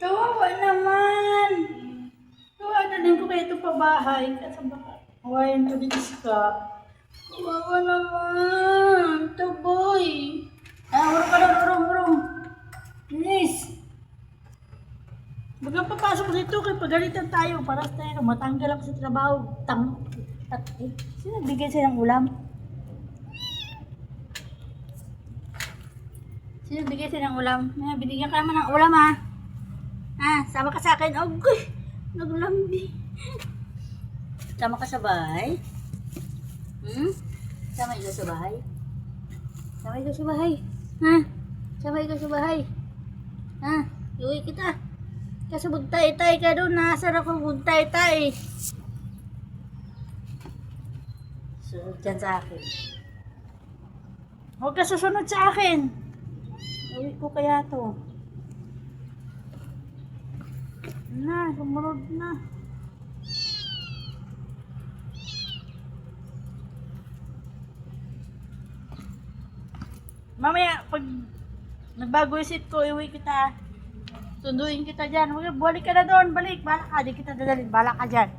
Kawawa naman. Kawawa na din ko kayo ito pa bahay. Kasi baka hawain ko din iska. Kawawa naman. Ito boy. Urong ka doon, urong. Bilis. Bagang papasok ko dito kay pagalitan tayo para tayo matanggal ako sa trabaho. Sino bigyan siya ng ulam? Sino bigyan siya ng ulam? Binigyan ka naman ng ulam ha. Sama ka sa akin. Agoy, naglambi. Sama ka sa bahay? Sama ikaw sa bahay? Sama ikaw sa bahay? Sama ikaw sa bahay? Iuwi kita. Kasi bugtay-tay ka doon. Nasaan ako bugtay-tay? Sunod dyan sa akin. Huwag ka susunod sa akin. Iuwi ko kaya to. Sumunod na. Mamaya, pag nagbago isip ko, iuwi kita. Sunduin kita dyan. Balik ka na doon, balik. Bala ka, di kita dadalhin. Bala ka dyan.